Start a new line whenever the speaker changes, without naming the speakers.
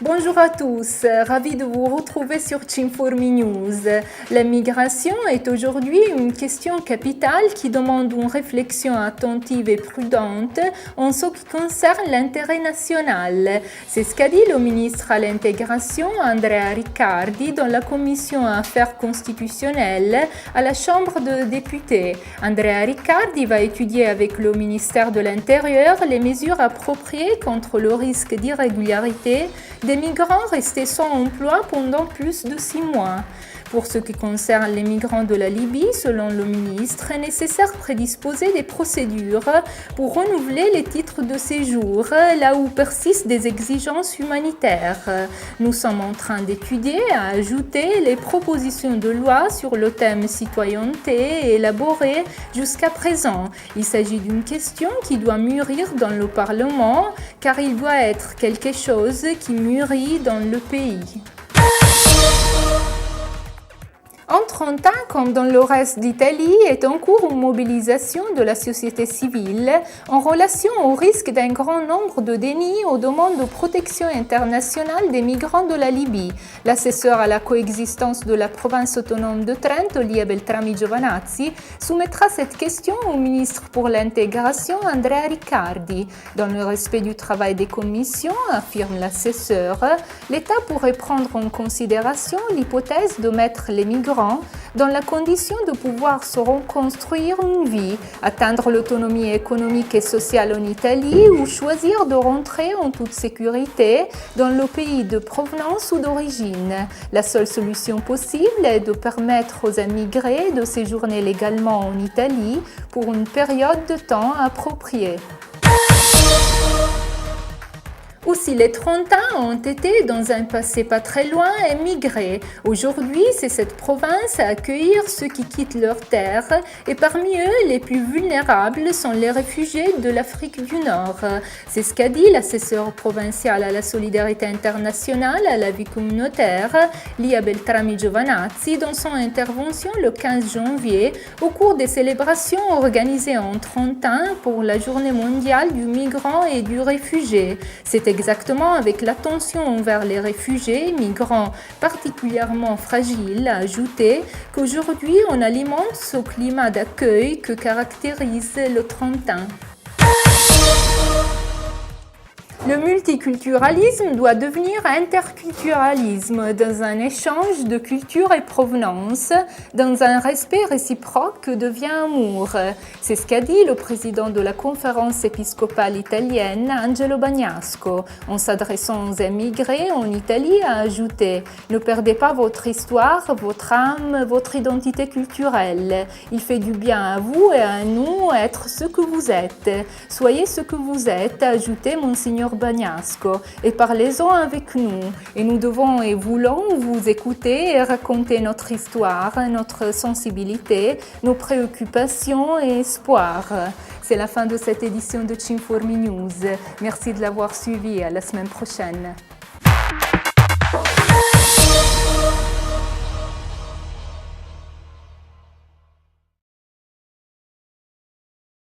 Bonjour à tous, ravi de vous retrouver sur Chinformi News. La migration est aujourd'hui une question capitale qui demande une réflexion attentive et prudente en ce qui concerne l'intérêt national. C'est ce qu'a dit le ministre à l'intégration Andrea Riccardi dans la commission affaires constitutionnelles à la Chambre des députés. Andrea Riccardi va étudier avec le ministère de l'Intérieur les mesures appropriées contre le risque d'irrégularité des migrants restés sans emploi pendant plus de 6 mois. Pour ce qui concerne les migrants de la Libye, selon le ministre, est nécessaire de prédisposer des procédures pour renouveler les titres de séjour là où persistent des exigences humanitaires. Nous sommes en train d'étudier à ajouter les propositions de loi sur le thème citoyenneté élaborées jusqu'à présent. Il s'agit d'une question qui doit mûrir dans le Parlement car il doit être quelque chose qui mûrit dans le pays. En Trentins, comme dans le reste d'Italie, est en cours une mobilisation de la société civile en relation au risque d'un grand nombre de dénis aux demandes de protection internationale des migrants de la Libye. L'assesseur à la coexistence de la province autonome de Trento, Lia Beltrami Giovanazzi, soumettra cette question au ministre pour l'intégration, Andrea Riccardi. Dans le respect du travail des commissions, affirme l'assesseur, l'État pourrait prendre en considération l'hypothèse de mettre les migrants dans la condition de pouvoir se reconstruire une vie, atteindre l'autonomie économique et sociale en Italie ou choisir de rentrer en toute sécurité dans le pays de provenance ou d'origine. La seule solution possible est de permettre aux immigrés de séjourner légalement en Italie pour une période de temps appropriée. Aussi, les Trentins ont été, dans un passé pas très loin, émigrés. Aujourd'hui, c'est cette province à accueillir ceux qui quittent leur terre et parmi eux, les plus vulnérables sont les réfugiés de l'Afrique du Nord. C'est ce qu'a dit l'assesseur provincial à la solidarité internationale à la vie communautaire, Lia Beltrami Giovanazzi, dans son intervention le 15 janvier au cours des célébrations organisées en Trentin pour la Journée mondiale du migrant et du réfugié. C'est exactement avec l'attention envers les réfugiés migrants particulièrement fragiles, a ajouté qu'aujourd'hui on alimente ce climat d'accueil que caractérise le Trentin. Le multiculturalisme doit devenir interculturalisme dans un échange de culture et provenance, dans un respect réciproque que devient amour. C'est ce qu'a dit le président de la conférence épiscopale italienne, Angelo Bagnasco. En s'adressant aux émigrés en Italie, a ajouté « Ne perdez pas votre histoire, votre âme, votre identité culturelle. Il fait du bien à vous et à nous être ce que vous êtes. Soyez ce que vous êtes », a ajouté Monseigneur Bagnasco, et parlez-en avec nous. Et nous devons et voulons vous écouter et raconter notre histoire, notre sensibilité, nos préoccupations et espoirs. C'est la fin de cette édition de Chinformi News. Merci de l'avoir suivi. À la semaine prochaine.